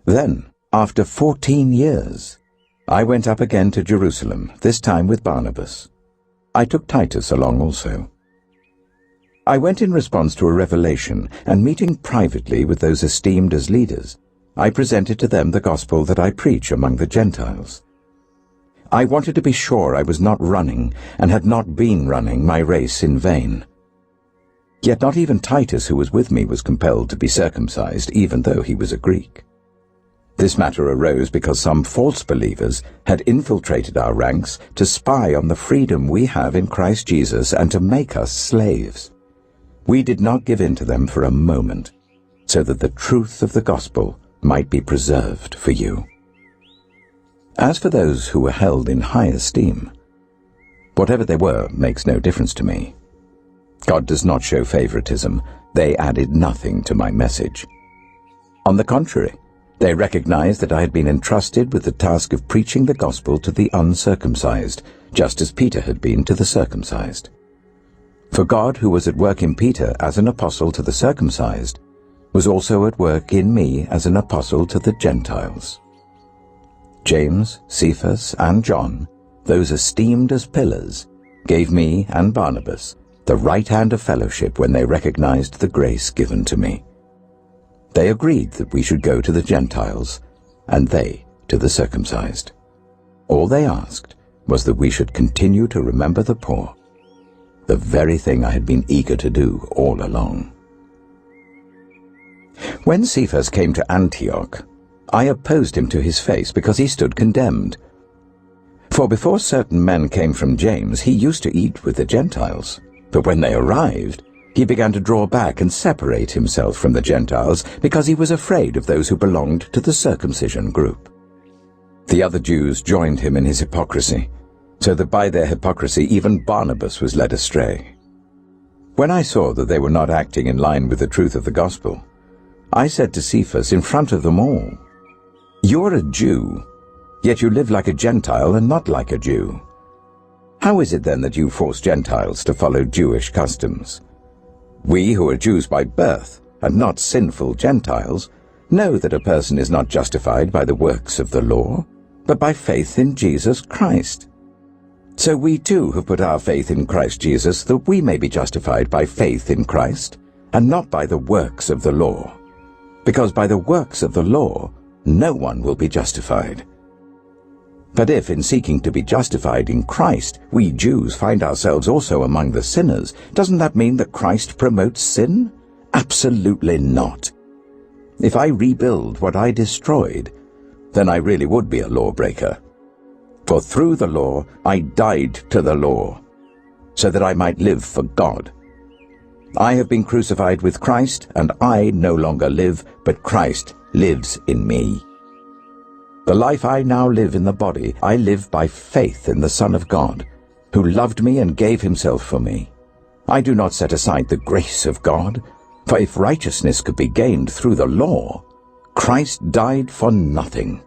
Then, after 14 years, I went up again to Jerusalem, this time with Barnabas. I took Titus along also. I went in response to a revelation, and meeting privately with those esteemed as leaders, I presented to them the gospel that I preach among the Gentiles. I wanted to be sure I was not running, and had not been running, my race in vain. Yet not even Titus, who was with me, was compelled to be circumcised, even though he was a Greek. This matter arose because some false believers had infiltrated our ranks to spy on the freedom we have in Christ Jesus and to make us slaves. We did not give in to them for a moment, so that the truth of the gospel might be preserved for you. As for those who were held in high esteem, whatever they were makes no difference to me. God does not show favoritism. They added nothing to my message. On the contrary, they recognized that I had been entrusted with the task of preaching the gospel to the uncircumcised, just as Peter had been to the circumcised. For God, who was at work in Peter as an apostle to the circumcised, was also at work in me as an apostle to the Gentiles. James, Cephas, and John, those esteemed as pillars, gave me and Barnabas the right hand of fellowship when they recognized the grace given to me. They agreed that we should go to the Gentiles, and they to the circumcised. All they asked was that we should continue to remember the poor, the very thing I had been eager to do all along. When Cephas came to Antioch, I opposed him to his face because he stood condemned. For before certain men came from James, he used to eat with the Gentiles. But when they arrived, he began to draw back and separate himself from the Gentiles because he was afraid of those who belonged to the circumcision group. The other Jews joined him in his hypocrisy, so that by their hypocrisy even Barnabas was led astray. When I saw that they were not acting in line with the truth of the gospel, I said to Cephas in front of them all, "You're a Jew, yet you live like a Gentile and not like a Jew. How is it then that you force Gentiles to follow Jewish customs? We who are Jews by birth, and not sinful Gentiles, know that a person is not justified by the works of the law, but by faith in Jesus Christ. So we too have put our faith in Christ Jesus, that we may be justified by faith in Christ, and not by the works of the law. Because by the works of the law, no one will be justified. But if, in seeking to be justified in Christ, we Jews find ourselves also among the sinners, doesn't that mean that Christ promotes sin? Absolutely not. If I rebuild what I destroyed, then I really would be a lawbreaker. For through the law I died to the law, so that I might live for God. I have been crucified with Christ, and I no longer live, but Christ lives in me. The life I now live in the body, I live by faith in the Son of God, who loved me and gave himself for me. I do not set aside the grace of God, for if righteousness could be gained through the law, Christ died for nothing.